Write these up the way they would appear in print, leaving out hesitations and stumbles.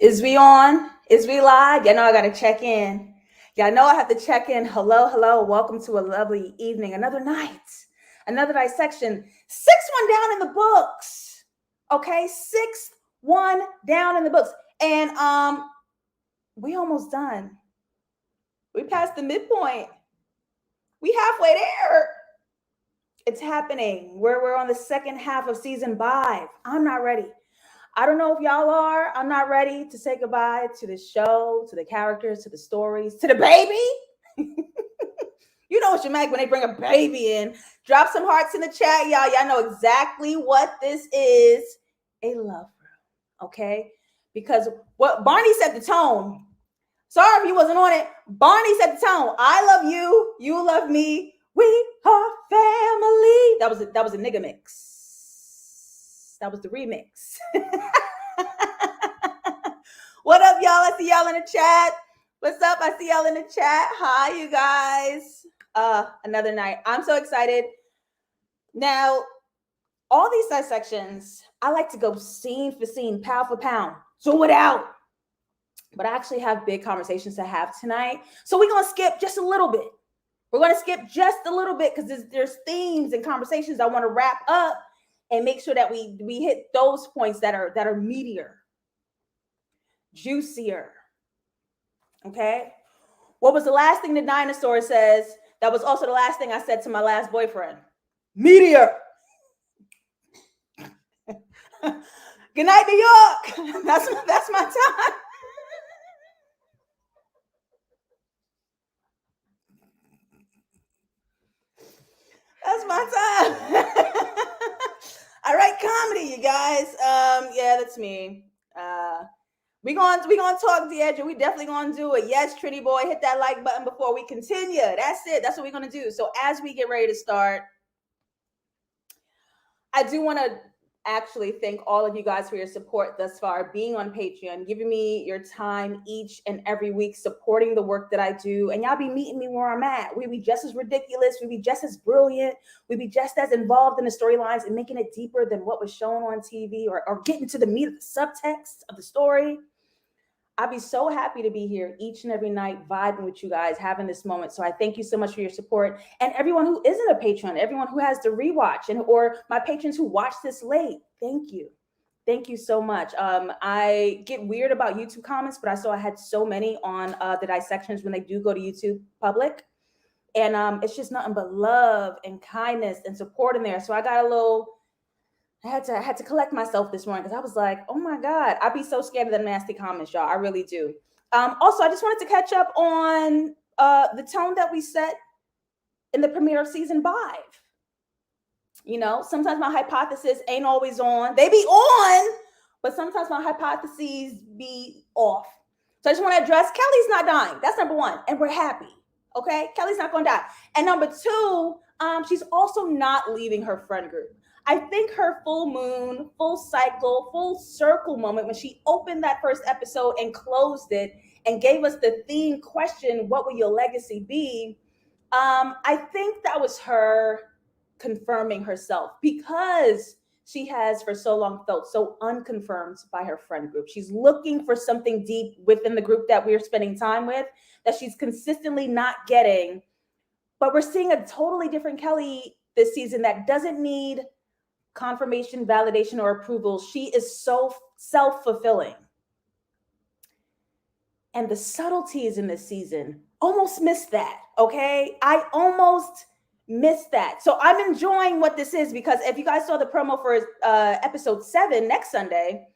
Is we on? Is we live? Y'all know I gotta check in. Y'all know I have to check in. Hello, hello. Welcome to a lovely evening. Another night. Another dissection. 6-1 down in the books. Okay, 6-1 down in the books. And we almost done. We passed the midpoint. We halfway there. It's happening. We're on the second half of season 5. I'm not ready. I don't know if y'all are. I'm not ready to say goodbye to the show, to the characters, to the stories, to the baby. You know what you make when they bring a baby in. Drop some hearts in the chat, y'all. Y'all know exactly what this is. A love room, okay? Because what Barney set the tone. Sorry if you wasn't on it. Barney set the tone. I love you. You love me. We are family. That was a nigga mix. That was the remix. What up, y'all? I see y'all in the chat. What's up? I see y'all in the chat. Hi, you guys. Another night. I'm so excited. Now, all these dissections, I like to go scene for scene, pound for pound, zoom it out. But I actually have big conversations to have tonight. So we're going to skip just a little bit. We're going to skip just a little bit because there's themes and conversations I want to wrap up and make sure that we hit those points that are meatier, juicier. Okay? What was the last thing the dinosaur says? That was also the last thing I said to my last boyfriend. Meteor. Good night, New York. That's my time. That's my time. I write comedy, you guys. Yeah, that's me. We gonna talk, Deidre. We definitely gonna do it. Yes, Trinity boy, hit that like button before we continue. That's it. That's what we're gonna do. So as we get ready to start, I do want to actually thank all of you guys for your support thus far, being on Patreon, giving me your time each and every week, supporting the work that I do. And y'all be meeting me where I'm at. We be just as ridiculous. We be just as brilliant. We be just as involved in the storylines and making it deeper than what was shown on TV or getting to the meat of the subtext of the story. I'd be so happy to be here each and every night, vibing with you guys, having this moment. So I thank you so much for your support. And everyone who isn't a patron, everyone who has to rewatch, or my patrons who watch this late, thank you. Thank you so much. I get weird about YouTube comments, but I saw I had so many on the dissections when they do go to YouTube public. And it's just nothing but love and kindness and support in there. So I got a little... I had to collect myself this morning because I was like, oh my God, I'd be so scared of the nasty comments, y'all. I really do. Also, I just wanted to catch up on the tone that we set in the premiere of season 5. You know, sometimes my hypothesis ain't always on. They be on, but sometimes my hypotheses be off. So I just want to address Kelly's not dying. That's number one. And we're happy. Okay? Kelly's not going to die. And number two, she's also not leaving her friend group. I think her full moon, full cycle, full circle moment when she opened that first episode and closed it and gave us the theme question, what will your legacy be? I think that was her confirming herself because she has for so long felt so unconfirmed by her friend group. She's looking for something deep within the group that we're spending time with that she's consistently not getting. But we're seeing a totally different Kelly this season that doesn't need confirmation, validation, or approval. She is so self-fulfilling. And the subtleties in this season almost missed that, okay? I almost missed that. So I'm enjoying what this is because if you guys saw the promo for episode 7 next Sunday,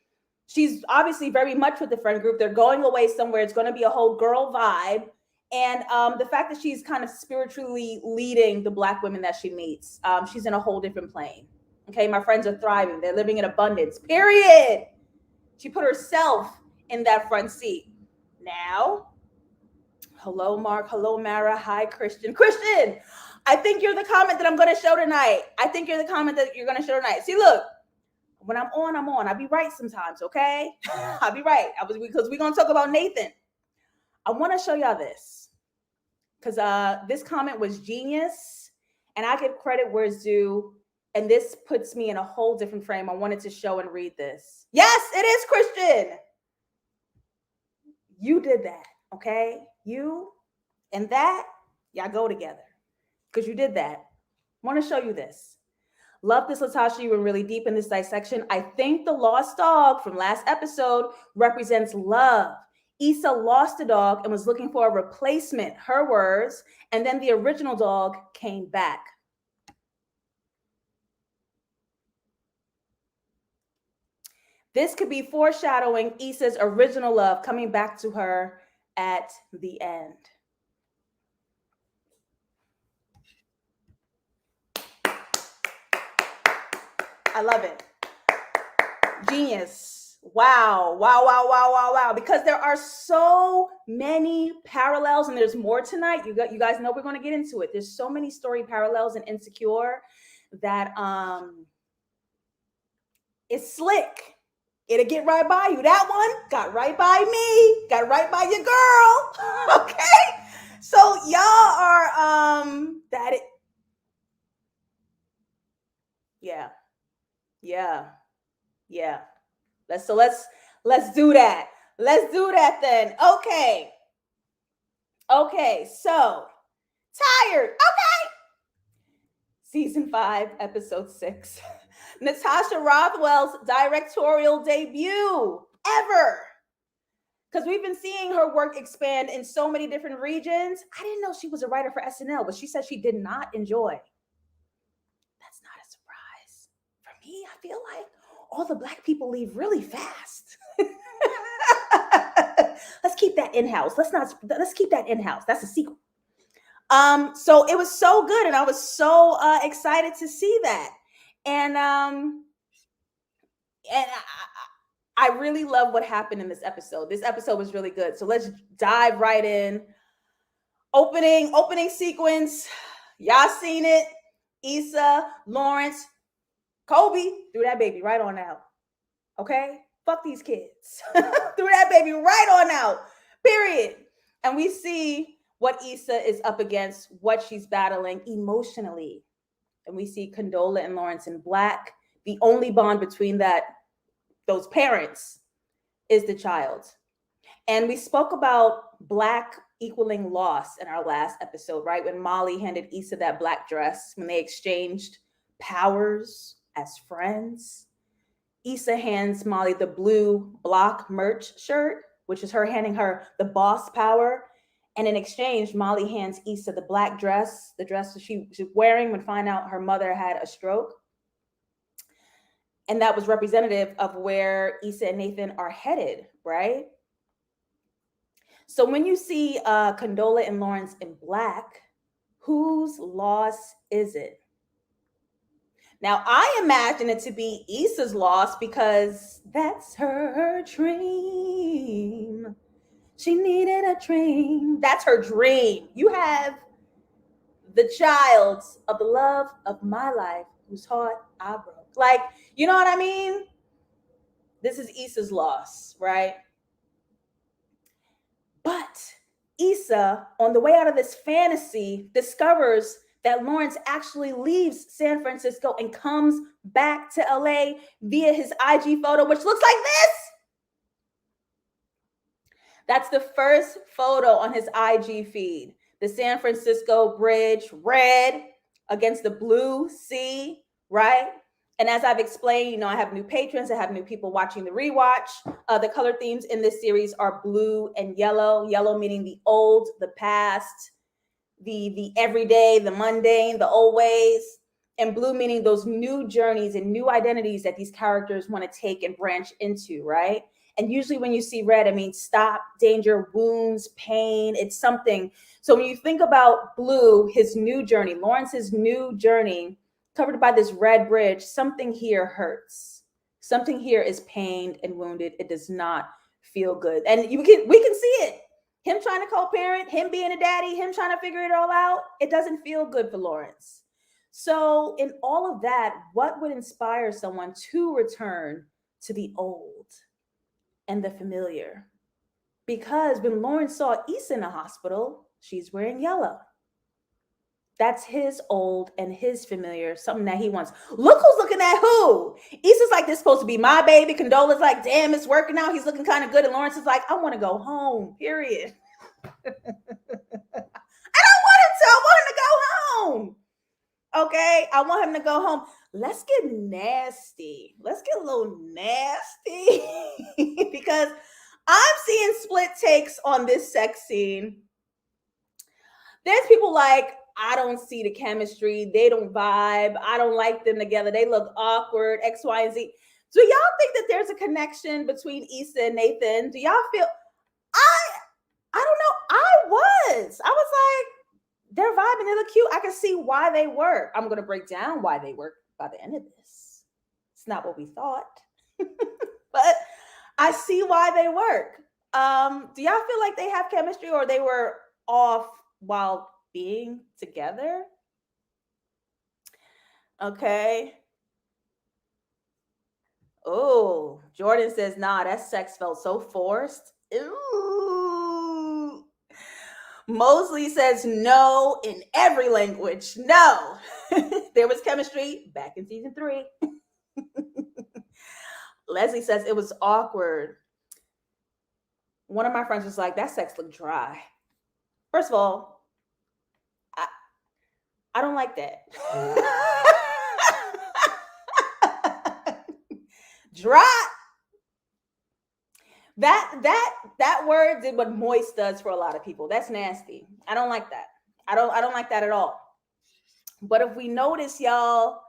she's obviously very much with the friend group. They're going away somewhere. It's going to be a whole girl vibe. And the fact that she's kind of spiritually leading the Black women that she meets, she's in a whole different plane. Okay, my friends are thriving. They're living in abundance, period. She put herself in that front seat. Now, hello, Mark. Hello, Mara. Hi, Christian. Christian, I think you're the comment that I'm going to show tonight. See, look, when I'm on. I'll be right sometimes, okay? I'll be right. Because we're going to talk about Nathan. I want to show y'all this because this comment was genius, and I give credit where it's due. And this puts me in a whole different frame. I wanted to show and read this. Yes, it is Christian. You did that, okay? You and that, y'all go together because you did that. I want to show you this. Love this, Latasha. You were really deep in this dissection. I think the lost dog from last episode represents love. Issa lost a dog and was looking for a replacement, her words, and then the original dog came back. This could be foreshadowing Issa's original love coming back to her at the end. I love it. Genius. Wow. Wow, wow, wow, wow, wow. Because there are so many parallels, and there's more tonight. You guys know we're going to get into it. There's so many story parallels in Insecure that it's slick. It'll get right by you. That one got right by me. Got right by your girl. Okay? So y'all are that it. Yeah. Yeah. Yeah. Let's do that. Let's do that then. Okay. So tired. Okay. Season 5, episode 6. Natasha Rothwell's directorial debut ever. Because we've been seeing her work expand in so many different regions. I didn't know she was a writer for SNL, but she said she did not enjoy. That's not a surprise. For me, I feel like all the Black people leave really fast. Let's keep that in-house. Let's keep that in-house. That's a secret. So it was so good, and I was so excited to see that. And I really love what happened in this episode. This episode was really good. So let's dive right in. Opening sequence. Y'all seen it. Issa, Lawrence, Kobe threw that baby right on out. Okay? Fuck these kids. Threw that baby right on out. Period. And we see what Issa is up against, what she's battling emotionally. And we see Condola and Lawrence in black. The only bond between those parents is the child. And we spoke about black equaling loss in our last episode, right? When Molly handed Issa that black dress, when they exchanged powers as friends. Issa hands Molly the blue block merch shirt, which is her handing her the boss power. And in exchange, Molly hands Issa the black dress, the dress that she was wearing when finding out her mother had a stroke. And that was representative of where Issa and Nathan are headed, right? So when you see Condola and Lawrence in black, whose loss is it? Now, I imagine it to be Issa's loss because that's her dream. She needed a dream. That's her dream. You have the child of the love of my life whose heart I broke. Like, you know what I mean? This is Issa's loss, right? But Issa, on the way out of this fantasy, discovers that Lawrence actually leaves San Francisco and comes back to LA via his IG photo, which looks like this. That's the first photo on his IG feed. The San Francisco bridge, red against the blue sea, right? And as I've explained, I have new patrons, I have new people watching the rewatch. The color themes in this series are blue and yellow. Yellow meaning the old, the past, the everyday, the mundane, the old ways. And blue meaning those new journeys and new identities that these characters want to take and branch into, right? And usually when you see red, it means stop, danger, wounds, pain. It's something. So when you think about blue, his new journey, Lawrence's new journey, covered by this red bridge, something here hurts. Something here is pained and wounded. It does not feel good. And we can see it. Him trying to co-parent, him being a daddy, him trying to figure it all out. It doesn't feel good for Lawrence. So in all of that, what would inspire someone to return to the old and the familiar? Because when Lawrence saw Issa in the hospital, she's wearing yellow. That's his old and his familiar, something that he wants. Look who's looking at who. Issa's like, this is supposed to be my baby. Condola's like, damn, it's working out. He's looking kind of good. And Lawrence is like, I want to go home, period. I want him to go home. Okay, I want him to go home. Let's get nasty. Let's get a little nasty because I'm seeing split takes on this sex scene. There's people like, I don't see the chemistry. They don't vibe. I don't like them together. They look awkward, X, Y, and Z. Do y'all think that there's a connection between Issa and Nathan? Do y'all feel, I don't know. I was like, they're vibing. They look cute. I can see why they work. I'm going to break down why they work by the end of this. It's not what we thought, but I see why they work. Do y'all feel like they have chemistry or they were off while being together? Okay. Oh, Jordan says, nah, that sex felt so forced. Ooh. Mosley says no in every language. No. There was chemistry back in season 3. Leslie says it was awkward. One of my friends was like, that sex looked dry. First of all, I don't like that. Dry. That word did what moist does for a lot of people. That's nasty. I don't like that. I don't like that at all. But if we notice, y'all,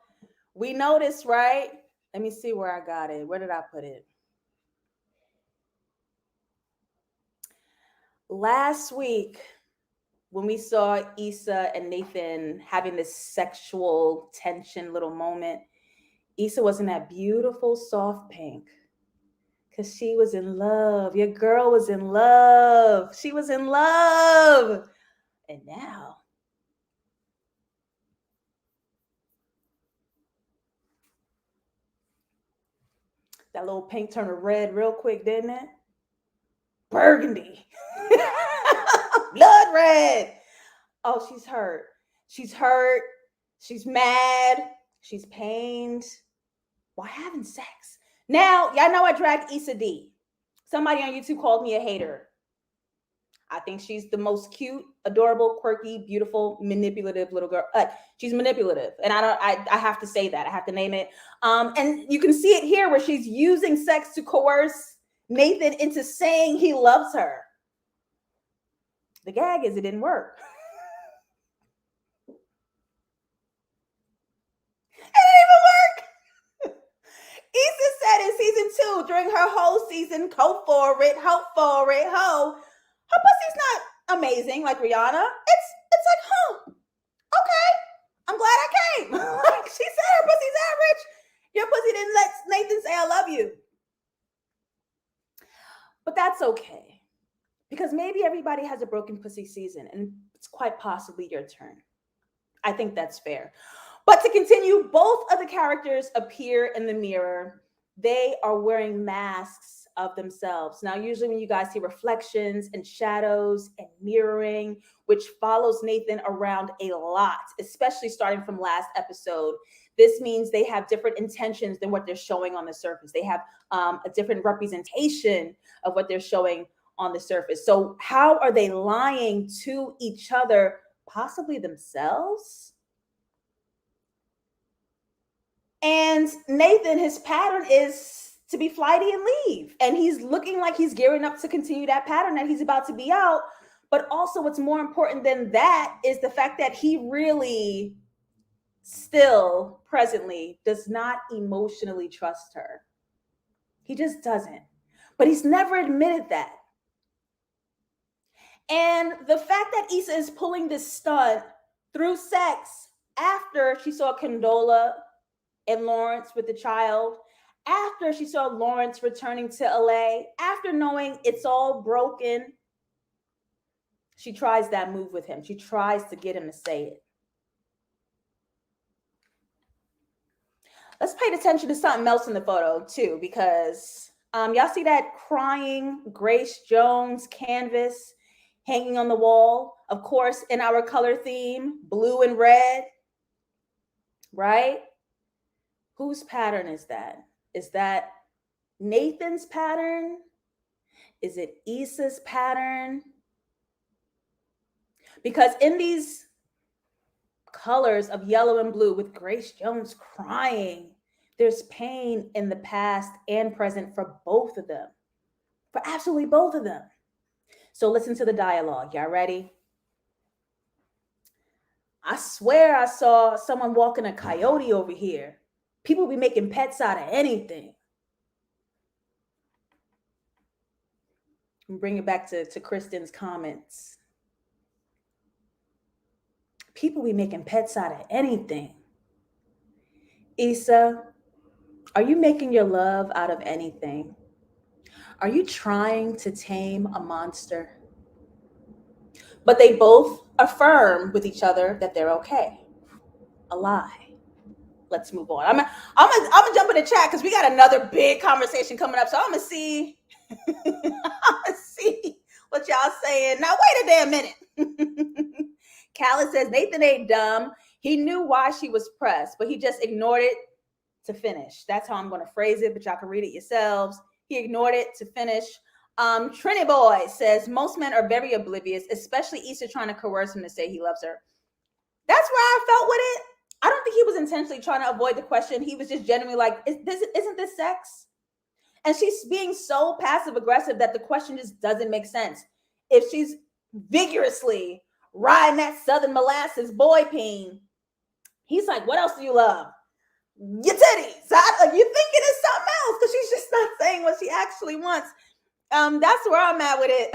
right? Let me see where I got it. Where did I put it? Last week, when we saw Issa and Nathan having this sexual tension little moment, Issa was in that beautiful soft pink because she was in love. Your girl was in love. She was in love. And now, that little pink turned to red real quick, didn't it? Burgundy. Blood red. Oh, she's hurt. She's hurt. She's mad. She's pained. Why having sex? Now, y'all know I dragged Issa D. Somebody on YouTube called me a hater. I think she's the most cute, adorable, quirky, beautiful, manipulative little girl. She's manipulative. And I have to say that. I have to name it. And you can see it here where she's using sex to coerce Nathan into saying he loves her. The gag is it didn't work. It didn't even work. Issa said in season 2, during her whole season, hope for it, ho. Her pussy's not amazing like Rihanna. It's like, okay, I'm glad I came. Like she said, her pussy's average. Your pussy didn't let Nathan say I love you. But that's okay. Because maybe everybody has a broken pussy season and it's quite possibly your turn. I think that's fair. But to continue, both of the characters appear in the mirror. They are wearing masks of themselves. Now, usually when you guys see reflections and shadows and mirroring, which follows Nathan around a lot, especially starting from last episode, this means they have different intentions than what they're showing on the surface. They have a different representation of what they're showing on the surface. So how are they lying to each other, possibly themselves? And Nathan, his pattern is to be flighty and leave. And he's looking like he's gearing up to continue that pattern that he's about to be out. But also what's more important than that is the fact that he really still presently does not emotionally trust her. He just doesn't. But he's never admitted that. And the fact that Issa is pulling this stunt through sex after she saw Condola and Lawrence with the child, after she saw Lawrence returning to LA, after knowing it's all broken, she tries that move with him. She tries to get him to say it. Let's pay attention to something else in the photo too, because y'all see that crying Grace Jones canvas, hanging on the wall, of course, in our color theme, blue and red, right? Whose pattern is that? Is that Nathan's pattern? Is it Issa'S pattern? Because in these colors of yellow and blue with Grace Jones crying, there's pain in the past and present for both of them, for absolutely both of them. So listen to the dialogue. Y'all ready? I swear I saw someone walking a coyote over here. People be making pets out of anything. Bring it back to Kristen's comments. People be making pets out of anything. Issa, are you making your love out of anything? Are you trying to tame a monster? But they both affirm with each other that they're okay. A lie. Let's move on. I'm gonna jump in the chat because we got another big conversation coming up. So I'm gonna see. I'm gonna see what y'all saying. Now wait a damn minute. Callis says Nathan ain't dumb. He knew why she was pressed, but he just ignored it to finish. That's how I'm gonna phrase it, but y'all can read it yourselves. He ignored it to finish. Trini Boy says most men are very oblivious, especially Issa trying to coerce him to say he loves her. That's where I felt with it. I don't think he was intentionally trying to avoid the question. He was just genuinely like, isn't this sex? And she's being so passive aggressive that the question just doesn't make sense. If she's vigorously riding that Southern molasses boy peen, he's like, what else do you love? Your titties. You're thinking it's something else because she's just not saying what she actually wants. That's where I'm at with it.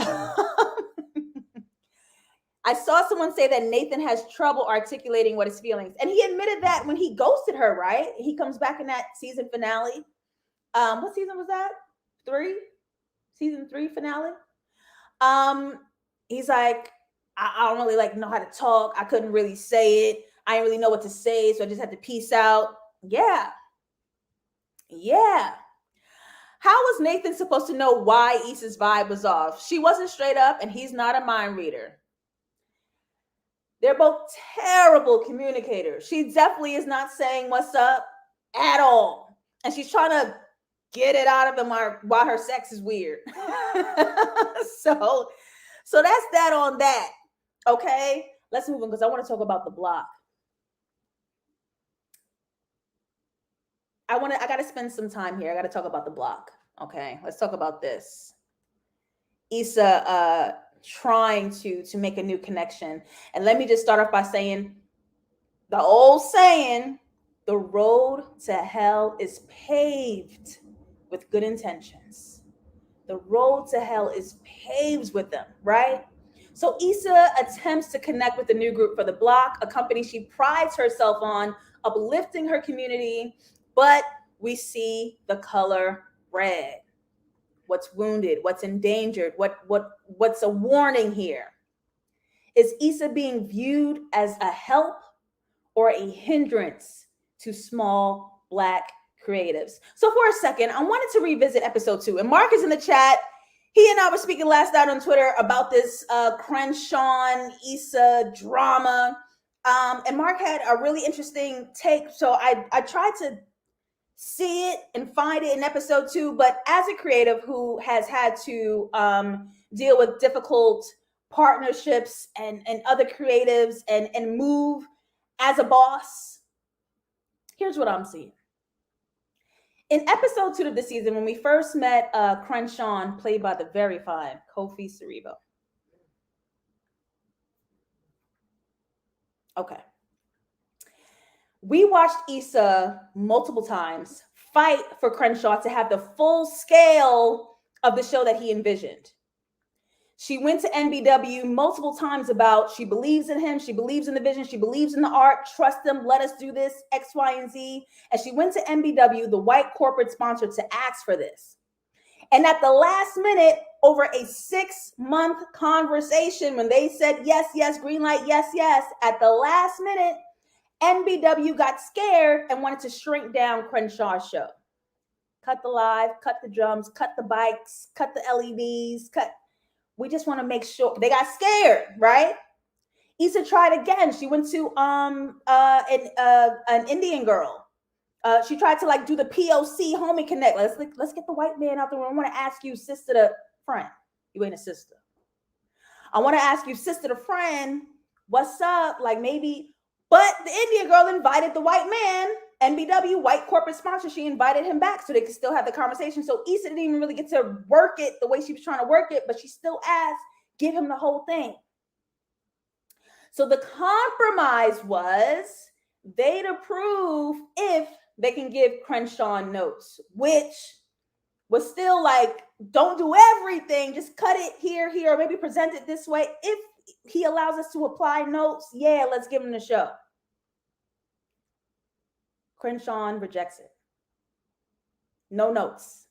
I saw someone say that Nathan has trouble articulating what his feelings, and he admitted that when he ghosted her, right? He comes back in that season finale. What season was that? 3? Season 3 finale. He's like, I don't really know how to talk. I couldn't really say it. I didn't really know what to say, so I just had to peace out. Yeah. How was Nathan supposed to know why Issa'S vibe was off? She wasn't straight up, and he's not a mind reader. They're both terrible communicators. She definitely is not saying what's up at all. And she's trying to get it out of him while her sex is weird. So that's that on that. Okay, let's move on because I want to talk about the block. I got to spend some time here. I got to talk about the block. Okay, let's talk about this. Issa trying to make a new connection. And let me just start off by saying the old saying, the road to hell is paved with good intentions. The road to hell is paved with them, right? So Issa attempts to connect with the new group for the block, a company she prides herself on, uplifting her community, but we see the color red. What's wounded, what's endangered, what's a warning here? Is Issa being viewed as a help or a hindrance to small Black creatives? So for a second, I wanted to revisit episode 2, and Mark is in the chat. He and I were speaking last night on Twitter about this Crenshaw Issa drama, and Mark had a really interesting take. So I tried to see it and find it in episode 2, but as a creative who has had to deal with difficult partnerships and other creatives and move as a boss, here's what I'm seeing. In episode 2 of the season, when we first met Crenshaw, played by the very fine Kofi Cerebo. Okay. We watched Issa multiple times fight for Crenshaw to have the full scale of the show that he envisioned. She went to NBW multiple times about she believes in him, she believes in the vision, she believes in the art, trust them, let us do this, X, Y, and Z. And she went to NBW, the white corporate sponsor, to ask for this. And at the last minute, over a 6-month conversation, when they said yes, yes, green light, yes, yes, at the last minute, NBW got scared and wanted to shrink down Crenshaw's show. Cut the live, cut the drums, cut the bikes, cut the LEDs, cut We just want to make sure. They got scared, right? Issa tried again. She went to an Indian girl. She tried to like do the POC homie connect. Let's get the white man out the room. I want to ask you, sister to friend. You ain't a sister. I want to ask you, sister to friend, what's up? Like maybe, but the Indian girl invited the white man, NBW, white corporate sponsor. She invited him back so they could still have the conversation. So Issa didn't even really get to work it the way she was trying to work it, but she still asked, give him the whole thing. So the compromise was they'd approve if they can give Crenshaw notes, which was still like, don't do everything, just cut it here, or maybe present it this way. If he allows us to apply notes, yeah, let's give him the show. Crenshaw rejects it. No notes,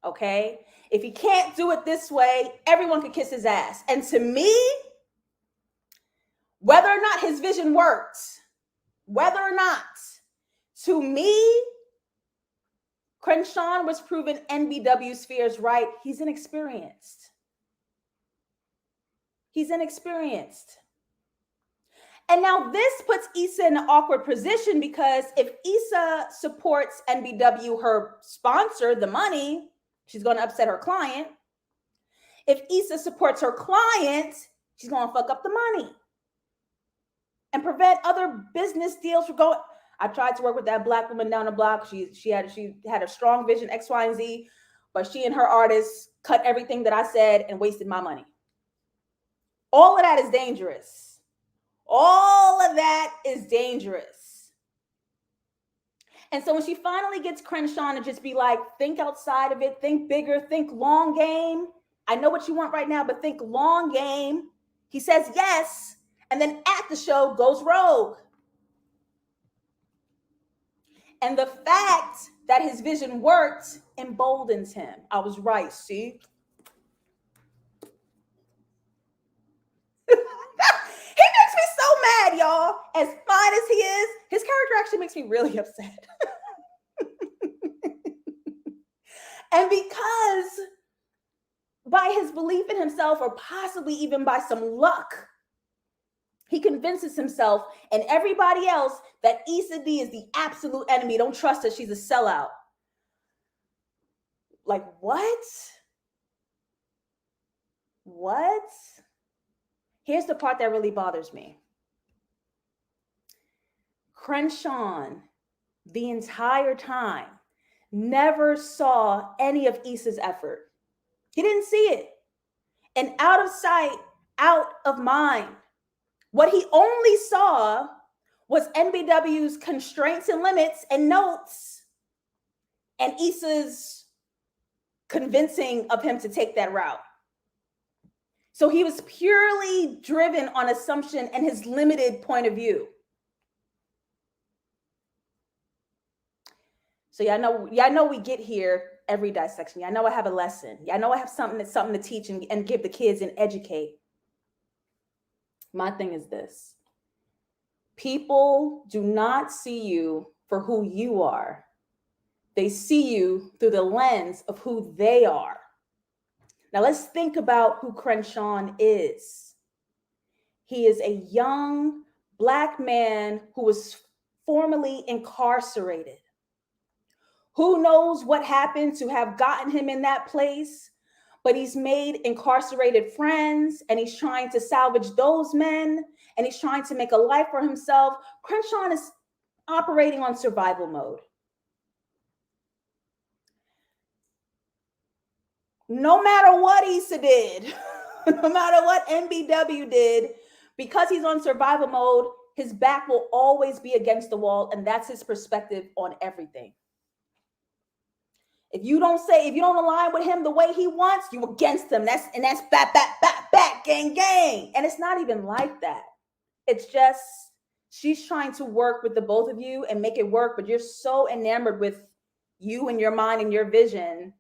okay? If he can't do it this way, everyone could kiss his ass. And to me, whether or not his vision worked, to me, Crenshaw was proven NBW's fears right. He's inexperienced. And now this puts Issa in an awkward position because if Issa supports NBW, her sponsor, the money, she's going to upset her client. If Issa supports her client, she's going to fuck up the money and prevent other business deals from going. I tried to work with that Black woman down the block. She had a strong vision, X, Y, and Z, but she and her artists cut everything that I said and wasted my money. All of that is dangerous. And so when she finally gets Crenshaw to just be like, think outside of it, think bigger, think long game. I know what you want right now, but think long game. He says yes, and then at the show goes rogue. And the fact that his vision worked emboldens him. I was right, see? He makes me so mad, y'all. As fine as he is, his character actually makes me really upset. And because by his belief in himself, or possibly even by some luck, he convinces himself and everybody else that Issa D is the absolute enemy. Don't trust her. She's a sellout. Like, what? Here's the part that really bothers me. Crenshaw, the entire time, never saw any of Issa's effort. He didn't see it. And out of sight, out of mind. What he only saw was NBW's constraints and limits and notes, and Issa's convincing of him to take that route. So he was purely driven on assumption and his limited point of view. So y'all know we get here every dissection. Y'all know I have a lesson. Y'all know I have something to teach and give the kids and educate. My thing is this. People do not see you for who you are. They see you through the lens of who they are. Now let's think about who Crenshaw is. He is a young Black man who was formerly incarcerated. Who knows what happened to have gotten him in that place? But he's made incarcerated friends, and he's trying to salvage those men, and he's trying to make a life for himself. Crenshaw is operating on survival mode. No matter what Issa did, no matter what NBW did, because he's on survival mode, his back will always be against the wall, and that's his perspective on everything. If you don't align with him the way he wants, you against him. That's back, gang. And it's not even like that. It's just, she's trying to work with the both of you and make it work, but you're so enamored with you and your mind and your vision.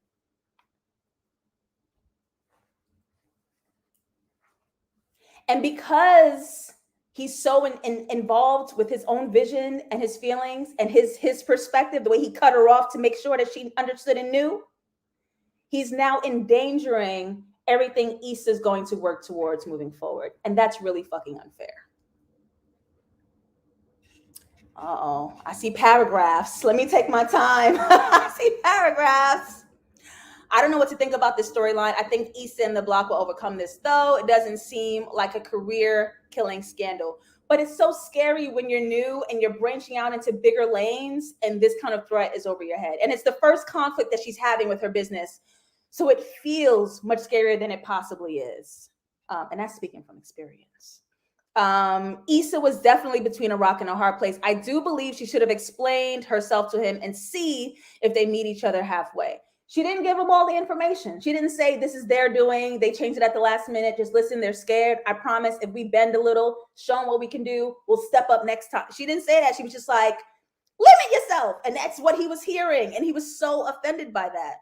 And because he's so involved with his own vision and his feelings and his perspective, the way he cut her off to make sure that she understood and knew, he's now endangering everything Issa is going to work towards moving forward. And that's really fucking unfair. Uh-oh, I see paragraphs. Let me take my time. I see paragraphs. I don't know what to think about this storyline. I think Issa and the Block will overcome this, though. It doesn't seem like a career-killing scandal. But it's so scary when you're new and you're branching out into bigger lanes and this kind of threat is over your head. And it's the first conflict that she's having with her business. So it feels much scarier than it possibly is. And that's speaking from experience. Issa was definitely between a rock and a hard place. I do believe she should have explained herself to him and see if they meet each other halfway. She didn't give them all the information. She didn't say this is their doing. They changed it at the last minute. Just listen, they're scared. I promise if we bend a little, show them what we can do, we'll step up next time. She didn't say that. She was just like, limit yourself. And that's what he was hearing. And he was so offended by that.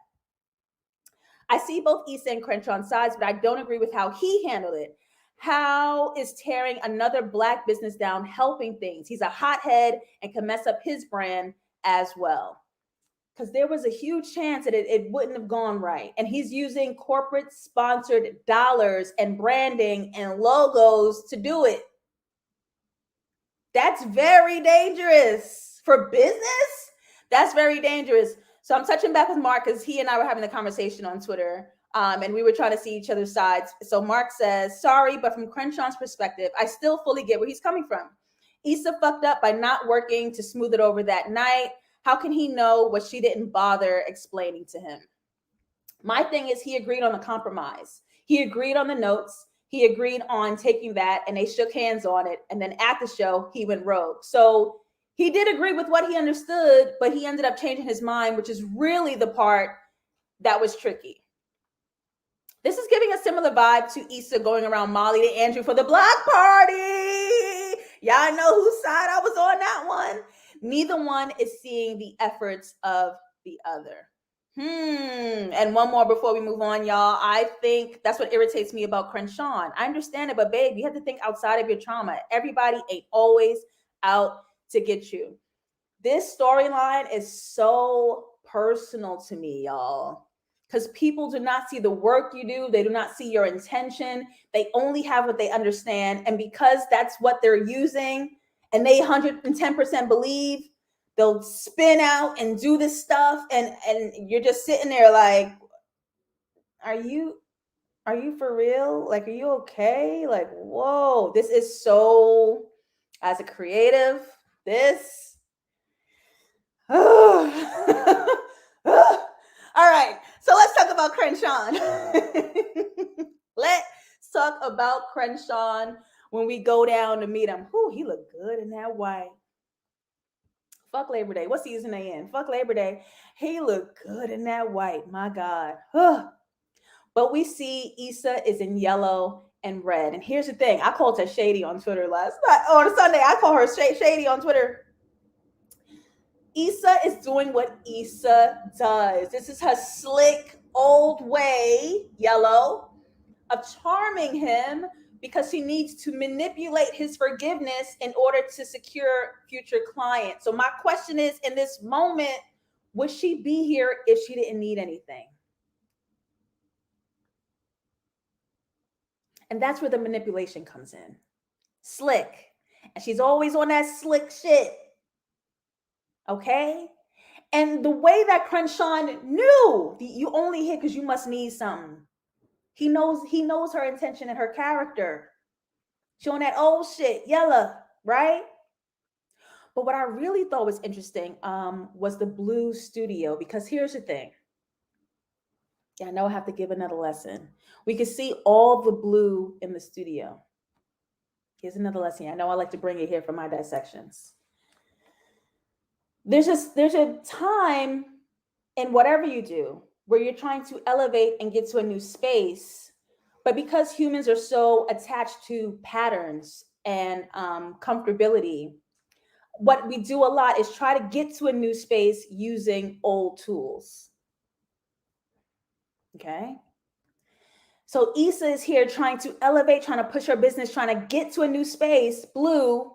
I see both Issa and Crenshaw on sides, but I don't agree with how he handled it. How is tearing another Black business down helping things? He's a hothead and can mess up his brand as well. Because there was a huge chance that it wouldn't have gone right. And he's using corporate sponsored dollars and branding and logos to do it. That's very dangerous for business. That's very dangerous. So I'm touching back with Mark because he and I were having a conversation on Twitter. And we were trying to see each other's sides. So Mark says, sorry, but from Crenshaw's perspective, I still fully get where he's coming from. Issa fucked up by not working to smooth it over that night. How can he know what she didn't bother explaining to him? My thing is he agreed on the compromise. He agreed on the notes. He agreed on taking that and they shook hands on it. And then at the show, he went rogue. So he did agree with what he understood, but he ended up changing his mind, which is really the part that was tricky. This is giving a similar vibe to Issa going around Molly to Andrew for the block party. Y'all know whose side I was on that one. Neither one is seeing the efforts of the other. And one more before we move on, y'all. I think that's what irritates me about Crenshaw. I understand it, but babe, you have to think outside of your trauma. Everybody ain't always out to get you. This storyline is so personal to me, y'all. Because people do not see the work you do. They do not see your intention. They only have what they understand. And because that's what they're using and they 110% believe, they'll spin out and do this stuff. And you're just sitting there like, are you for real? Like, are you okay? Like, whoa, this is so, as a creative, this. All right, so let's talk about Crenshaw. Let's talk about Crenshaw when we go down to meet him. Ooh, he looked good in that white. Fuck Labor Day. What season they in? Fuck Labor Day. He looked good in that white. My God. But we see Issa is in yellow and red. And here's the thing. I called her shady on Twitter last night. On Sunday, I call her shady on Twitter. Issa is doing what Issa does. This is her slick old way, yellow, of charming him because she needs to manipulate his forgiveness in order to secure future clients. So my question is, in this moment, would she be here if she didn't need anything? And that's where the manipulation comes in. Slick. And she's always on that slick shit. Okay? And the way that Crenshaw knew you only hit because you must need something. He knows her intention and her character. She on that old shit, yellow, right? But what I really thought was interesting was the blue studio, because here's the thing. Yeah, I know I have to give another lesson. We can see all the blue in the studio. Here's another lesson. I know I like to bring it here for my dissections. There's a time in whatever you do where you're trying to elevate and get to a new space, but because humans are so attached to patterns and comfortability, what we do a lot is try to get to a new space using old tools. Okay? So Issa is here trying to elevate, trying to push her business, trying to get to a new space, blue,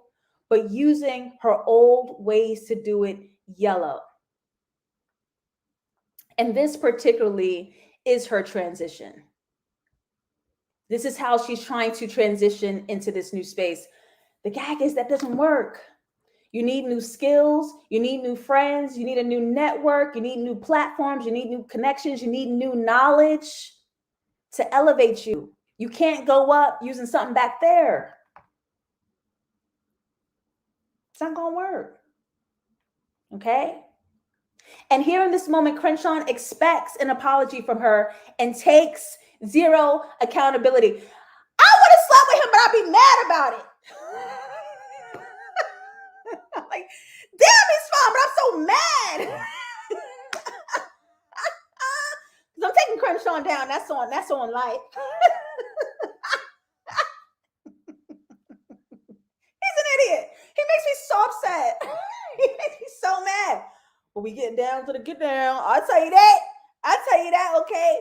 but using her old ways to do it, yellow. And this particularly is her transition. This is how she's trying to transition into this new space. The gag is that doesn't work. You need new skills, you need new friends, you need a new network, you need new platforms, you need new connections, you need new knowledge to elevate you. You can't go up using something back there. It's not going to work. Okay? And here in this moment, Crenshaw expects an apology from her and takes zero accountability. I would have slept with him, but I'd be mad about it. Like, damn, he's fine, but I'm so mad. I'm taking Crenshaw down. That's on life. He's an idiot. He makes me so upset. He makes me so mad. But we getting down to the get down. I'll tell you that, okay?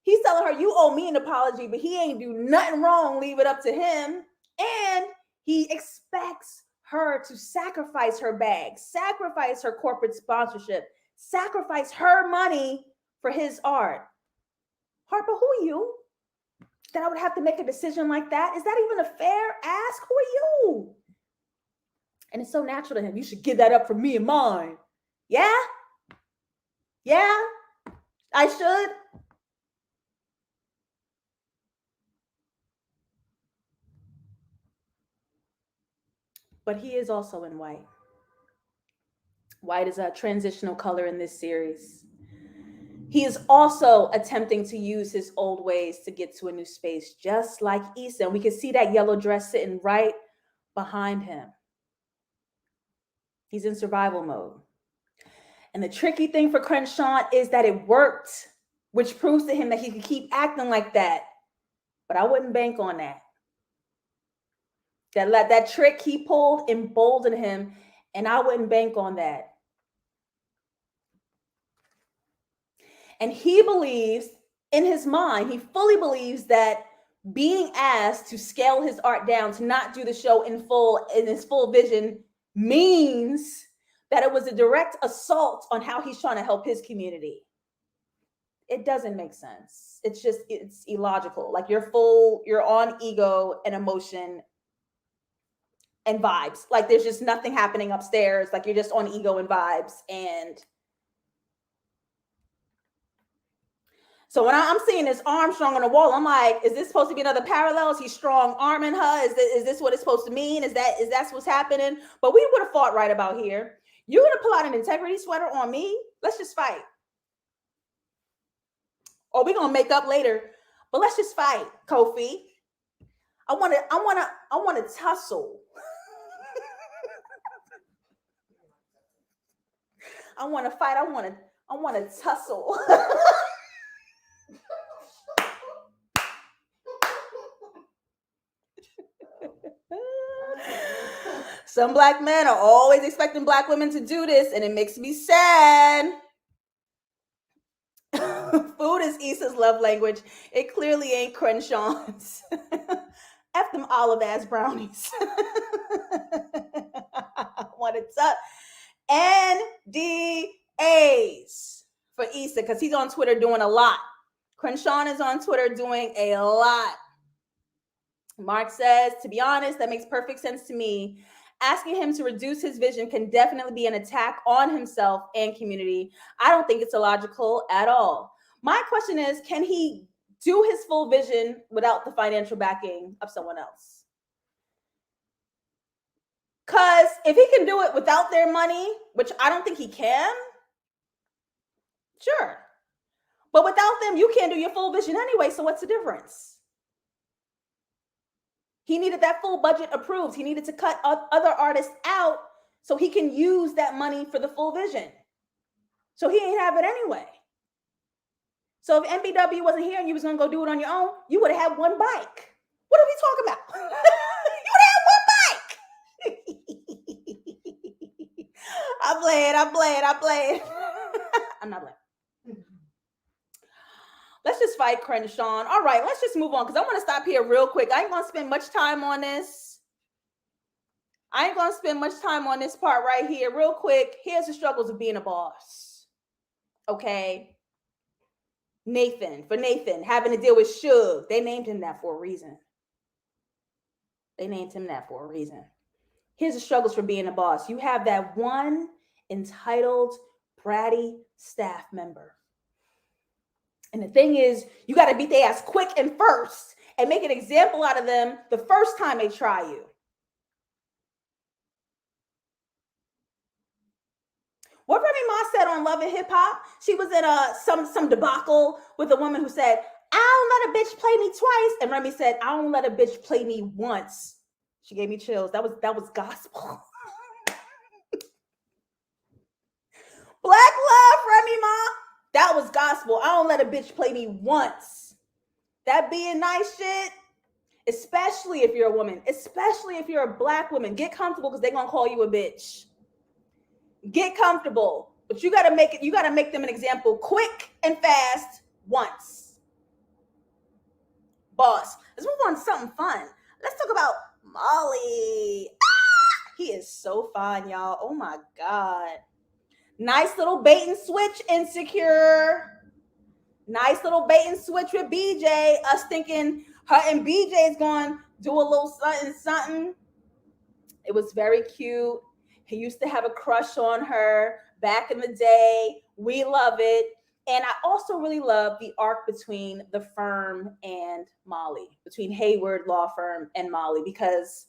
He's telling her, you owe me an apology, but he ain't do nothing wrong. Leave it up to him. And he expects her to sacrifice her bag, sacrifice her corporate sponsorship, sacrifice her money for his art. Harper, who are you? That I would have to make a decision like that? Is that even a fair ask? Who are you? And it's so natural to him. You should give that up for me and mine. Yeah? Yeah? I should? But he is also in white. White is a transitional color in this series. He is also attempting to use his old ways to get to a new space, just like Issa. And we can see that yellow dress sitting right behind him. He's in survival mode. And the tricky thing for Crenshaw is that it worked, which proves to him that he could keep acting like that. But I wouldn't bank on that. That trick he pulled emboldened him, and I wouldn't bank on that. And he believes, in his mind, he fully believes that being asked to scale his art down, to not do the show in his full vision, means that it was a direct assault on how he's trying to help his community. It doesn't make sense. It's illogical. Like you're on ego and emotion and vibes. Like there's just nothing happening upstairs. Like you're just on ego and vibes. And so when I'm seeing this Armstrong on the wall, I'm like, is this supposed to be another parallel? Is he strong arming her? Is this what it's supposed to mean? Is that what's happening? But we would have fought right about here. You're going to pull out an integrity sweater on me? Let's just fight. Or we're going to make up later. But let's just fight, Kofi. I want to tussle. I want to fight. I want to tussle. Some black men are always expecting black women to do this, and it makes me sad. Food is Issa's love language. It clearly ain't Crenshaw's. F them olive ass brownies. What it's up. NDAs for Issa, because he's on Twitter doing a lot. Crenshaw is on Twitter doing a lot. Mark says, to be honest, that makes perfect sense to me. Asking him to reduce his vision can definitely be an attack on himself and community. I don't think it's illogical at all. My question is, can he do his full vision without the financial backing of someone else? Because if he can do it without their money, which I don't think he can, sure. But without them, you can't do your full vision anyway, so what's the difference? He needed that full budget approved. He needed to cut other artists out so he can use that money for the full vision. So he ain't have it anyway. So if NBW wasn't here and you was going to go do it on your own, you would have had one bike. What are we talking about? You would have one bike. I played. I'm not playing. Let's just fight Crenshaw. All right, let's just move on because I want to stop here real quick. I ain't going to spend much time on this. I ain't going to spend much time on this part right here. Real quick, here's the struggles of being a boss. Okay. Nathan, having to deal with Suge. They named him that for a reason. Here's the struggles for being a boss. You have that one entitled, bratty staff member. And the thing is, you got to beat their ass quick and first and make an example out of them the first time they try you. What Remy Ma said on Love and Hip Hop, she was in some debacle with a woman who said, I don't let a bitch play me twice. And Remy said, I don't let a bitch play me once. She gave me chills. That was gospel. Black love, Remy Ma. That was gospel. I don't let a bitch play me once. That being nice shit, especially if you're a woman, especially if you're a Black woman, get comfortable because they're going to call you a bitch. Get comfortable. But you got to make them an example quick and fast once. Boss, let's move on to something fun. Let's talk about Molly. He is so fine, y'all. Oh my God. Nice little bait and switch, Insecure. Nice little bait and switch with BJ. Us thinking her and BJ is going to do a little something. It was very cute. He used to have a crush on her back in the day. We love it. And I also really love the arc between the firm and Molly, between Hayward Law Firm and Molly, because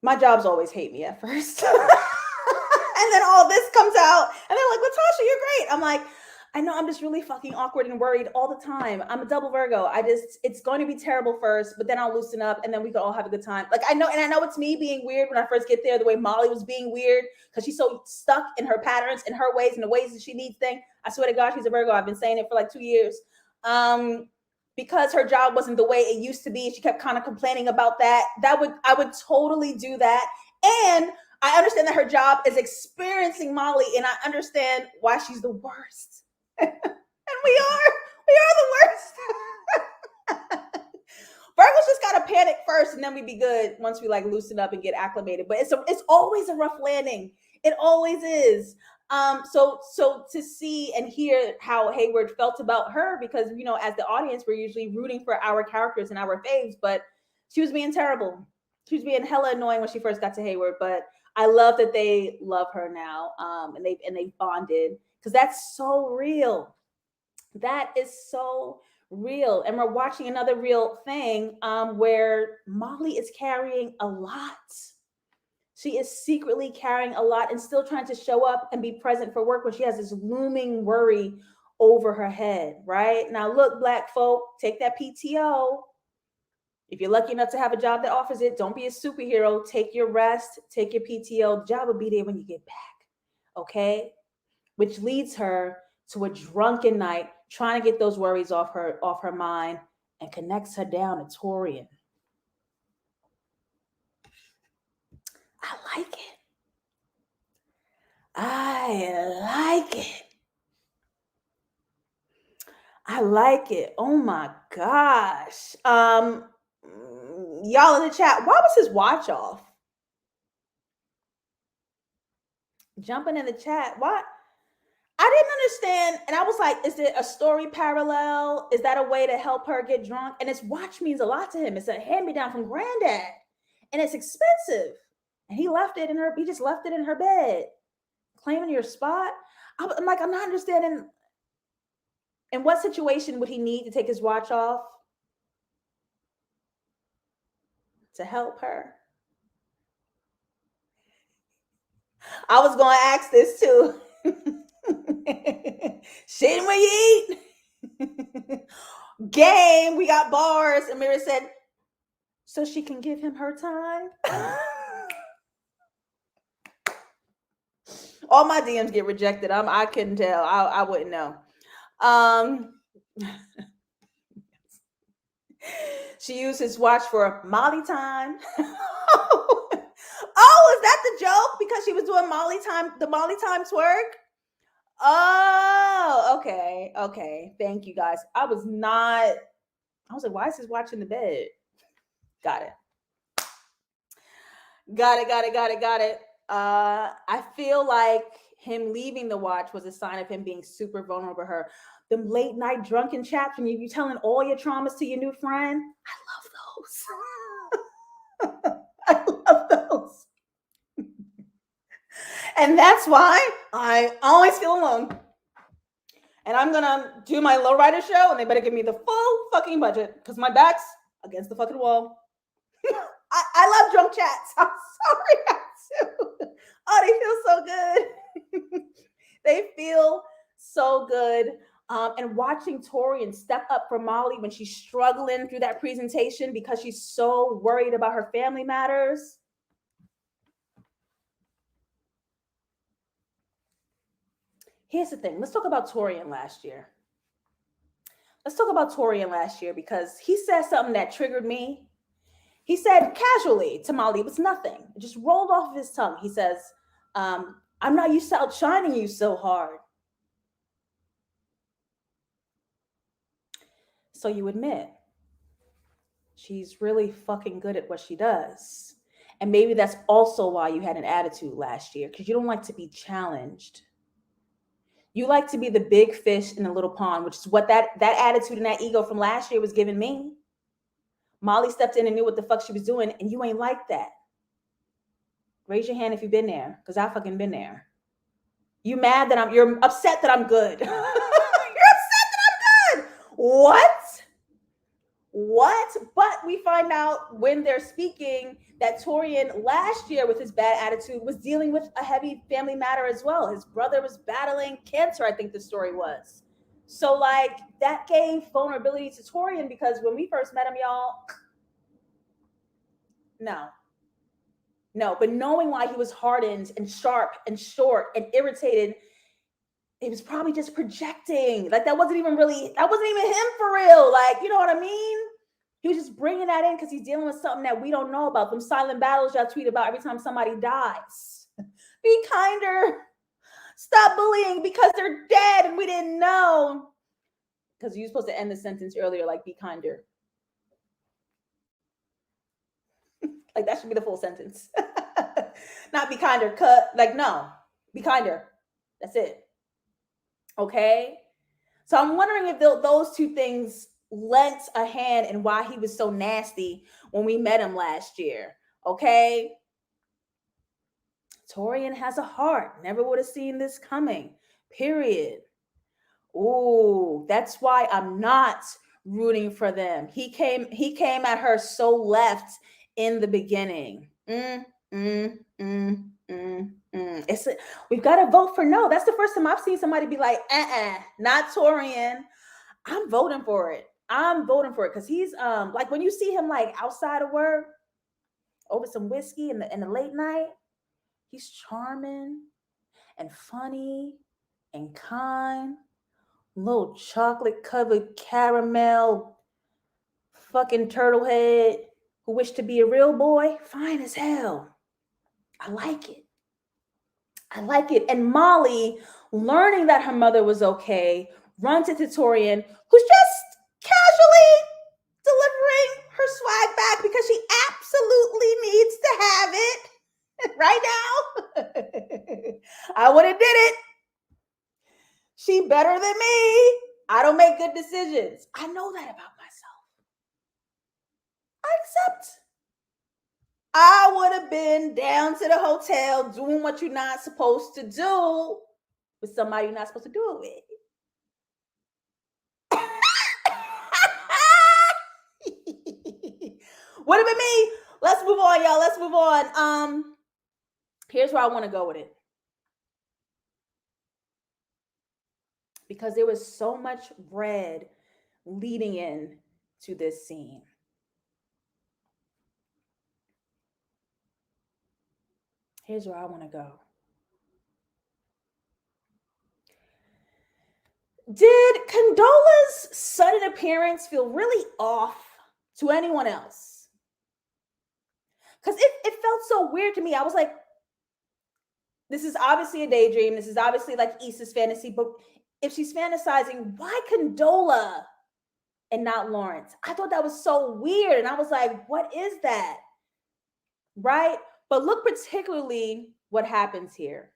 my jobs always hate me at first. And then all this comes out and they're like, Latasha, you're great. I'm like, I know, I'm just really fucking awkward and worried all the time. I'm a double Virgo. It's going to be terrible first, but then I'll loosen up and then we can all have a good time. Like I know it's me being weird when I first get there, the way Molly was being weird because she's so stuck in her patterns and her ways and the ways that she needs things. I swear to God, she's a Virgo. I've been saying it for like 2 years. Because her job wasn't the way it used to be. She kept kind of complaining about that. I would totally do that. And I understand that her job is experiencing Molly, and I understand why she's the worst. And we are the worst. Virgos just gotta panic first, and then we be good once we like loosen up and get acclimated. But it's always a rough landing. It always is. So to see and hear how Hayward felt about her, because as the audience, we're usually rooting for our characters and our faves, but she was being terrible. She was being hella annoying when she first got to Hayward. But I love that they love her now, and they bonded, because that's so real. That is so real. And we're watching another real thing where Molly is carrying a lot. She is secretly carrying a lot and still trying to show up and be present for work when she has this looming worry over her head, right? Now, look, Black folk, take that PTO. If you're lucky enough to have a job that offers it, don't be a superhero. Take your rest, take your PTO. The job will be there when you get back, okay? Which leads her to a drunken night, trying to get those worries off her mind, and connects her down to Torian. I like it. I like it. Oh my gosh. Y'all in the chat, why was his watch off? Jumping in the chat. Why? I didn't understand. And I was like, is it a story parallel? Is that a way to help her get drunk? And his watch means a lot to him. It's a hand-me-down from granddad. And it's expensive. And he just left it in her bed. Claiming your spot. I'm like, I'm not understanding. In what situation would he need to take his watch off? To help her. I was going to ask this too. Shitting when you eat. Game, we got bars. And Mira said, so she can give him her time. All my DMs get rejected. I couldn't tell. I wouldn't know. She used his watch for Molly time. Oh, is that the joke? Because she was doing Molly time, the Molly time twerk? Oh, okay. Thank you, guys. I was like, why is his watch in the bed? Got it. I feel like him leaving the watch was a sign of him being super vulnerable to her. Them late night drunken chats when you telling all your traumas to your new friend. I love those. I love those. And that's why I always feel alone. And I'm gonna do my lowrider show, and they better give me the full fucking budget because my back's against the fucking wall. I love drunk chats. I'm sorry, I do. Oh, they feel so good. They feel so good. And watching Torian step up for Molly when she's struggling through that presentation because she's so worried about her family matters. Here's the thing. Let's talk about Torian last year. Because he said something that triggered me. He said casually to Molly, it was nothing. It just rolled off of his tongue. He says, I'm not used to outshining you so hard. So you admit she's really fucking good at what she does. And maybe that's also why you had an attitude last year, because you don't like to be challenged. You like to be the big fish in the little pond, which is what that attitude and that ego from last year was giving me. Molly stepped in and knew what the fuck she was doing, and you ain't like that. Raise your hand if you've been there, because I fucking been there. You're upset that I'm good. You're upset that I'm good. What? But we find out when they're speaking that Torian last year with his bad attitude was dealing with a heavy family matter as well. His brother was battling cancer, I think the story was. So like that gave vulnerability to Torian because when we first met him, y'all, no, but knowing why he was hardened and sharp and short and irritated, it was probably just projecting. Like that wasn't even him for real. Like, you know what I mean? He was just bringing that in because he's dealing with something that we don't know about. Them silent battles y'all tweet about every time somebody dies. Be kinder. Stop bullying because they're dead and we didn't know. Because you're supposed to end the sentence earlier, like be kinder. Like that should be the full sentence. Not be kinder, no, be kinder. That's it. Okay? So I'm wondering if those two things lent a hand in why he was so nasty when we met him last year. Okay? Torian has a heart. Never would have seen this coming. Period. Ooh, that's why I'm not rooting for them. He came at her so left in the beginning. We've got to vote for no. That's the first time I've seen somebody be like, not Torian. I'm voting for it because he's like when you see him like outside of work over some whiskey in the late night, he's charming and funny and kind, little chocolate covered caramel fucking turtle head who wished to be a real boy, fine as hell. I like it. And Molly, learning that her mother was okay, runs into Torian, who's just casually delivering her swag back because she absolutely needs to have it right now. I would have did it. She better than me. I don't make good decisions. I know that about myself. I accept. I would have been down to the hotel doing what you're not supposed to do with somebody you're not supposed to do it with. Would have been me. Let's move on, y'all. Let's move on. Here's where I want to go with it. Because there was so much red leading in to this scene. Here's where I want to go. Did Condola's sudden appearance feel really off to anyone else? Because it felt so weird to me. I was like, this is obviously a daydream. This is obviously like Issa'S fantasy. But if she's fantasizing, why Condola and not Lawrence? I thought that was so weird. And I was like, what is that? Right? But look particularly what happens here.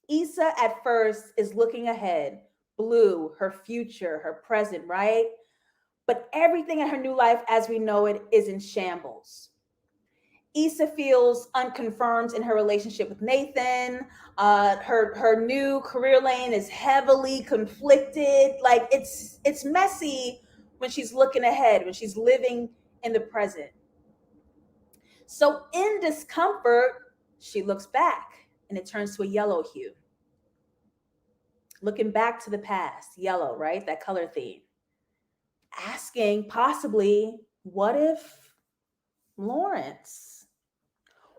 Issa at first is looking ahead, blue, her future, her present, right? But everything in her new life as we know it is in shambles. Issa feels unconfirmed in her relationship with Nathan. Her new career lane is heavily conflicted. Like it's messy when she's looking ahead, when she's living in the present. So in discomfort, she looks back and it turns to a yellow hue. Looking back to the past, yellow, right? That color theme. Asking possibly, what if Lawrence?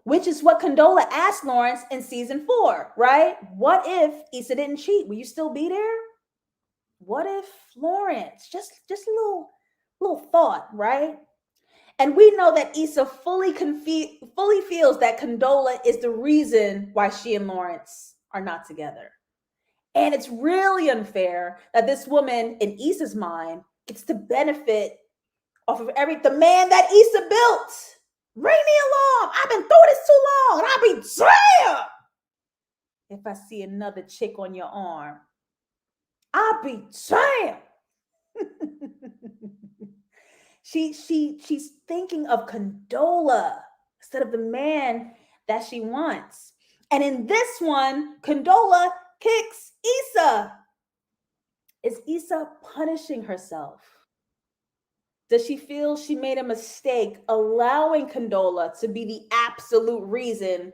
Which is what Condola asked Lawrence in season 4, right? What if Issa didn't cheat? Will you still be there? What if Lawrence? Just a little thought, right? And we know that Issa fully feels that Condola is the reason why she and Lawrence are not together. And it's really unfair that this woman, in Issa's mind, gets to benefit off of the man that Issa built. Ring the alarm. I've been through this too long, and I'll be damned if I see another chick on your arm. I'll be damned. She's thinking of Condola instead of the man that she wants. And in this one, Condola kicks Issa. Is Issa punishing herself? Does she feel she made a mistake allowing Condola to be the absolute reason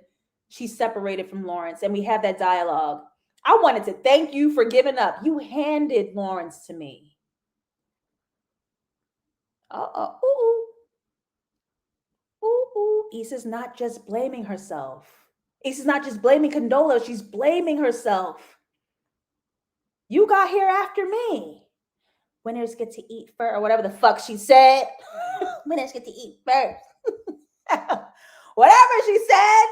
she separated from Lawrence? And we have that dialogue. I wanted to thank you for giving up. You handed Lawrence to me. Issa's not just blaming herself. Issa's not just blaming Condola. She's blaming herself. You got here after me. Winners get to eat first, or whatever the fuck she said. Winners get to eat first. Whatever she said.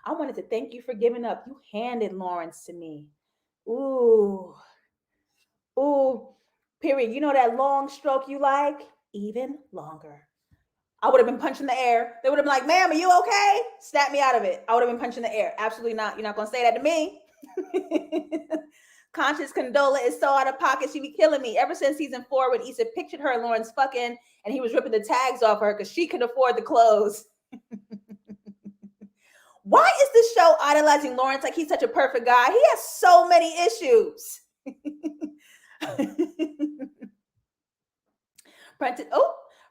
I wanted to thank you for giving up. You handed Lawrence to me. Ooh. Period. You know that long stroke you like? Even longer. I would have been punching the air. They would have been like, ma'am, are you okay? Snap me out of it. I would have been punching the air. Absolutely not. You're not going to say that to me. Conscious Condola is so out of pocket. She be killing me. Ever since season 4, when Issa pictured her and Lawrence fucking, and he was ripping the tags off her because she could afford the clothes. Why is this show idolizing Lawrence like he's such a perfect guy? He has so many issues.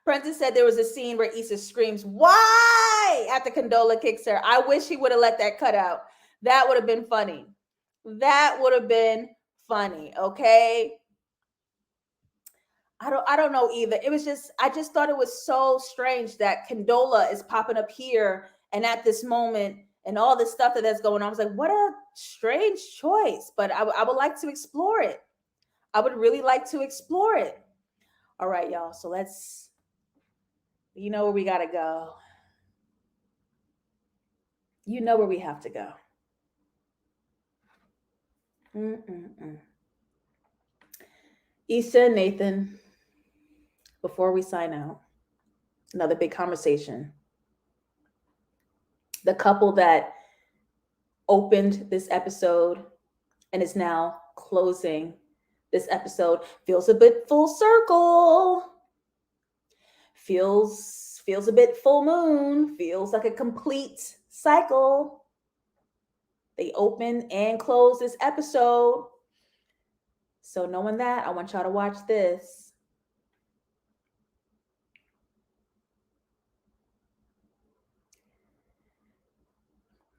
Prentice said there was a scene where Issa screams, "Why?" after Condola kicks her. I wish he would have let that cut out. That would have been funny. That would have been funny, okay? I don't know either. It was just, I just thought it was so strange that Condola is popping up here and at this moment and all this stuff that's going on. I was like, what a strange choice. But I would like to explore it. I would really like to explore it. All right, y'all. So let's, you know where we got to go. You know where we have to go. Issa and Nathan, before we sign out, another big conversation. The couple that opened this episode and is now closing this episode feels a bit full circle. Feels a bit full moon. Feels like a complete cycle. They open and close this episode. So knowing that, I want y'all to watch this.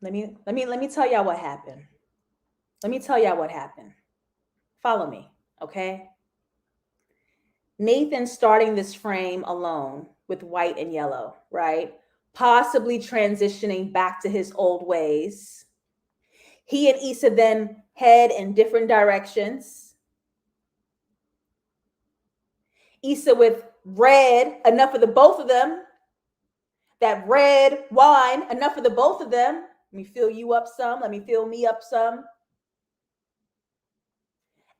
Let me tell y'all what happened. Let me tell y'all what happened. Follow me, okay? Nathan starting this frame alone with white and yellow, right? Possibly transitioning back to his old ways. He and Issa then head in different directions. Issa with red, enough for the both of them. That red wine, enough for the both of them. Let me fill you up some. Let me fill me up some.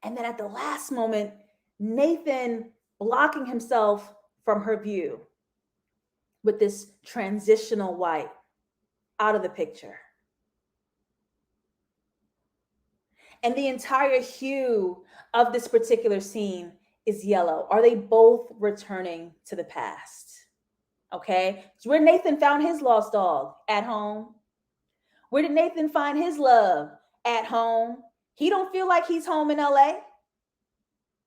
And then at the last moment, Nathan blocking himself from her view with this transitional white out of the picture. And the entire hue of this particular scene is yellow. Are they both returning to the past? Okay. It's where Nathan found his lost dog, at home. Where did Nathan find his love? At home. He don't feel like he's home in LA.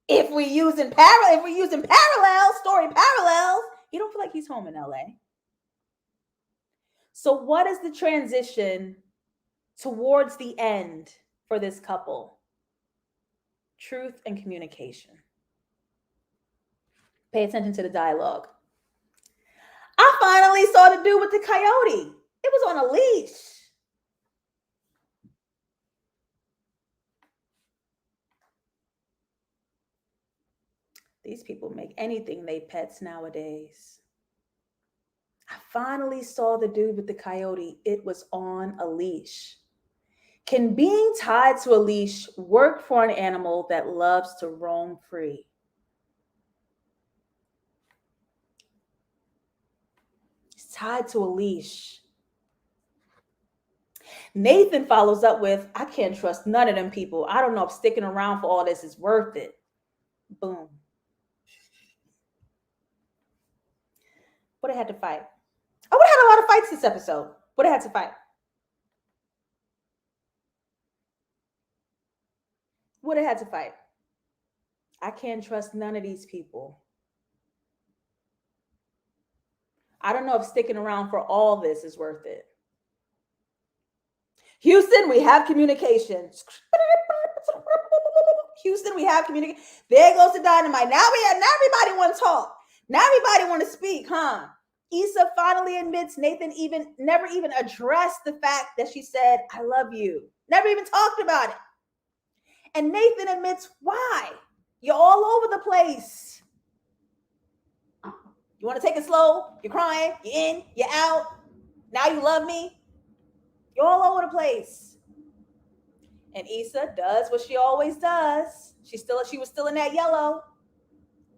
If we're using parallels, story parallels, he don't feel like he's home in LA. So what is the transition towards the end for this couple? Truth and communication. Pay attention to the dialogue. I finally saw the dude with the coyote. It was on a leash. These people make anything they pets nowadays. I finally saw the dude with the coyote. It was on a leash. Can being tied to a leash work for an animal that loves to roam free? He's tied to a leash. Nathan follows up with, I can't trust none of them people. I don't know if sticking around for all this is worth it. Boom. Would have had to fight. I would have had a lot of fights this episode. Would have had to fight. Would have had to fight. I can't trust none of these people. I don't know if sticking around for all this is worth it. Houston, we have communication. Houston, we have communication. There goes the dynamite. Now everybody want to talk. Now everybody want to speak, huh? Issa finally admits Nathan never even addressed the fact that she said, I love you. Never even talked about it. And Nathan admits why. You're all over the place. You want to take it slow? You're crying. You're in. You're out. Now you love me. You're all over the place. And Issa does what she always does. She was still in that yellow.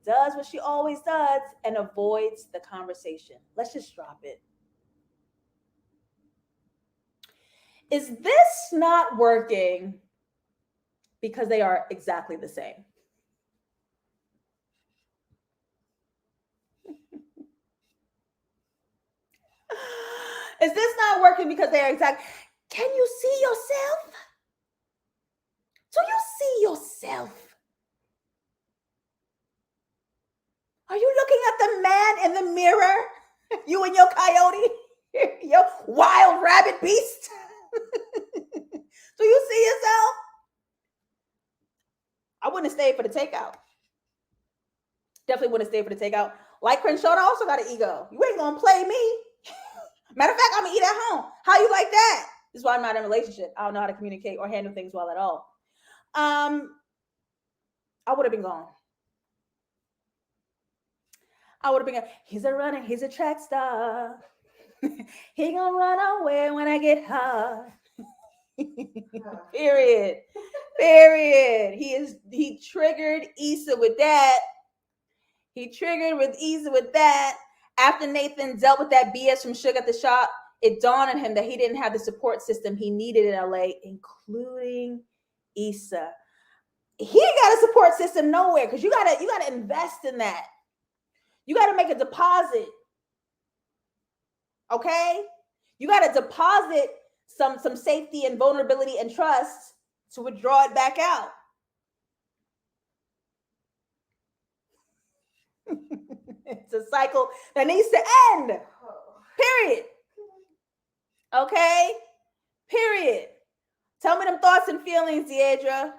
Does what she always does and avoids the conversation. Let's just drop it. Is this not working because they are exactly the same? Is this not working because they are exactly? Can you see yourself? Do you see yourself? Are you looking at the man in the mirror? You and your coyote? Your wild rabbit beast? Do you see yourself? I wouldn't have stayed for the takeout. Definitely wouldn't have stayed for the takeout. Like Crenshaw, I also got an ego. You ain't gonna play me. Matter of fact, I'm gonna eat at home. How you like that? This is why I'm not in a relationship. I don't know how to communicate or handle things well at all. I would have been gone. I would have been, he's a runner, he's a track star. He gonna run away when I get hard. Period. He triggered Issa with that. After Nathan dealt with that BS from Suge at the shop, it dawned on him that he didn't have the support system he needed in LA, including Issa. He ain't got a support system nowhere because you gotta invest in that. You got to make a deposit. Okay? You got to deposit some safety and vulnerability and trust to withdraw it back out. It's a cycle that needs to end. Period. Okay? Period. Tell me them thoughts and feelings, Deidre.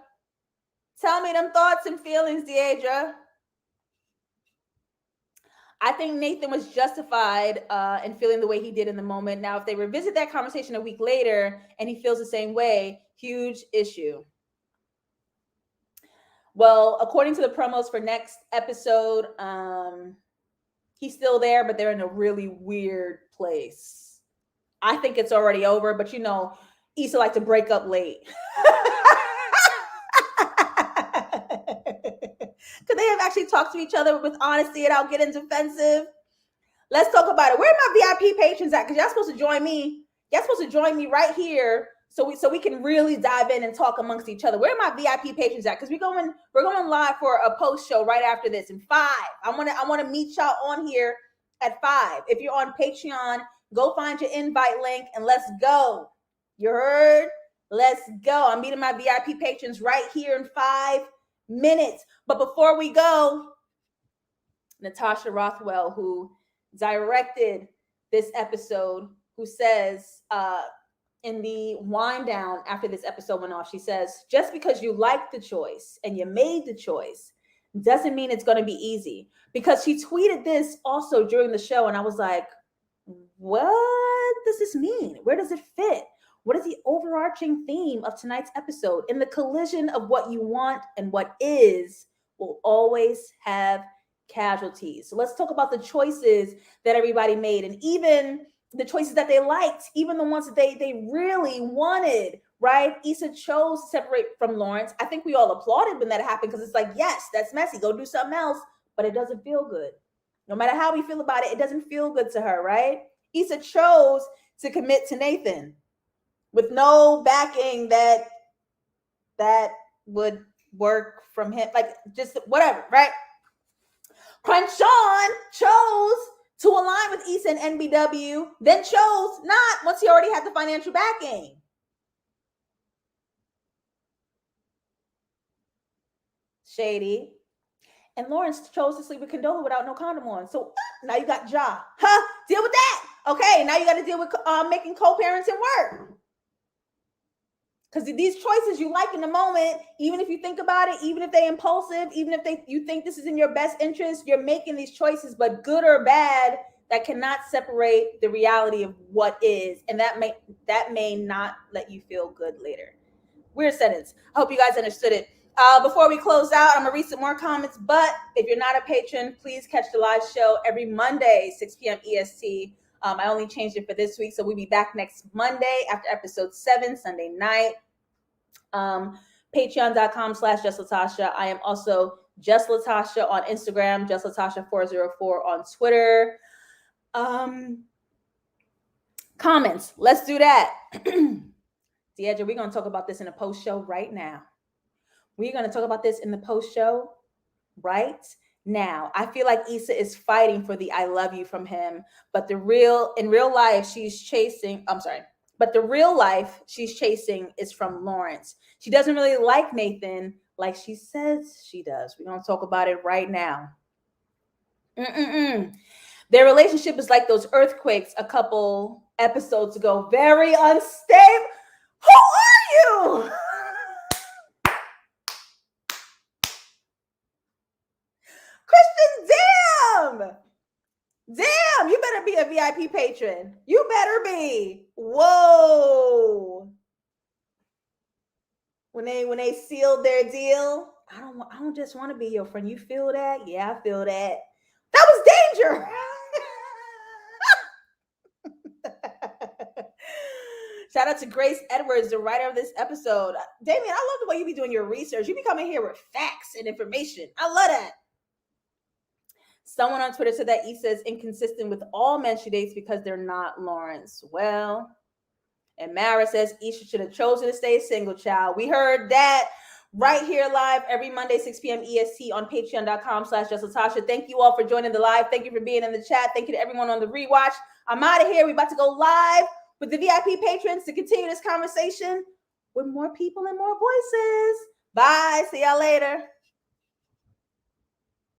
I think Nathan was justified in feeling the way he did in the moment. Now, if they revisit that conversation a week later and he feels the same way, huge issue. Well, according to the promos for next episode, he's still there, but they're in a really weird place. I think it's already over, but you know, Issa like to break up late. Could they have actually talked to each other with honesty without getting defensive? Let's talk about it. Where are my VIP patrons at? Because y'all supposed to join me. Y'all supposed to join me right here so we can really dive in and talk amongst each other. Where are my VIP patrons at? Because we're going live for a post show right after this in 5. I want to meet y'all on here at 5. If you're on Patreon, go find your invite link and let's go. You heard? Let's go. I'm meeting my VIP patrons right here in 5 minutes. But before we go, Natasha Rothwell, who directed this episode, who says in the wind down after this episode went off, she says, just because you like the choice and you made the choice doesn't mean it's going to be easy. Because she tweeted this also during the show, and I was like, what does this mean? Where does it fit? What is the overarching theme of tonight's episode? In the collision of what you want and what is will always have casualties. So let's talk about the choices that everybody made, and even the choices that they liked, even the ones that they really wanted, right? Issa chose to separate from Lawrence. I think we all applauded when that happened because it's like, yes, that's messy. Go do something else, but it doesn't feel good. No matter how we feel about it, it doesn't feel good to her, right? Issa chose to commit to Nathan with no backing that would work from him, like just whatever, right? Crenshaw chose to align with Issa and NBW, then chose not once he already had the financial backing. Shady. And Lawrence chose to sleep with Condola without no condom on. So now you got Ja. Deal with that. Okay, now you got to deal with making co-parenting work. Because these choices you like in the moment, even if you think about it, even if they're impulsive, even if you think this is in your best interest, you're making these choices, but good or bad, that cannot separate the reality of what is. And that may not let you feel good later. Weird sentence. I hope you guys understood it. Before we close out, I'm going to read some more comments, but if you're not a patron, please catch the live show every Monday, 6 p.m. EST. I only changed it for this week, so we'll be back next Monday after episode 7, Sunday night. Patreon.com/JustLatasha. I am also JustLatasha on Instagram, JustLatasha404 on Twitter. Comments. Let's do that. Deidre, we're going to talk about this in a post show right now. We're going to talk about this in the post show right now. I feel like Issa is fighting for the I love you from him, but in real life she's chasing is from Lawrence. She doesn't really like Nathan like she says she does. We're going to talk about it right now. Their relationship is like those earthquakes a couple episodes ago. Very unstable. Who are you? Christian, damn, you better be a VIP patron. You better be. Whoa. When they sealed their deal, I don't just want to be your friend. You feel that? Yeah, I feel that. That was danger. Shout out to Grace Edwards, the writer of this episode. Damien, I love the way you be doing your research. You be coming here with facts and information. I love that. Someone on Twitter said that Issa is inconsistent with all men she dates because they're not Lawrence. Well, and Mara says Issa should have chosen to stay single, child. We heard that right here live every Monday, 6 p.m. EST on patreon.com/JustLatasha. Thank you all for joining the live. Thank you for being in the chat. Thank you to everyone on the rewatch. I'm out of here. We're about to go live with the VIP patrons to continue this conversation with more people and more voices. Bye. See y'all later.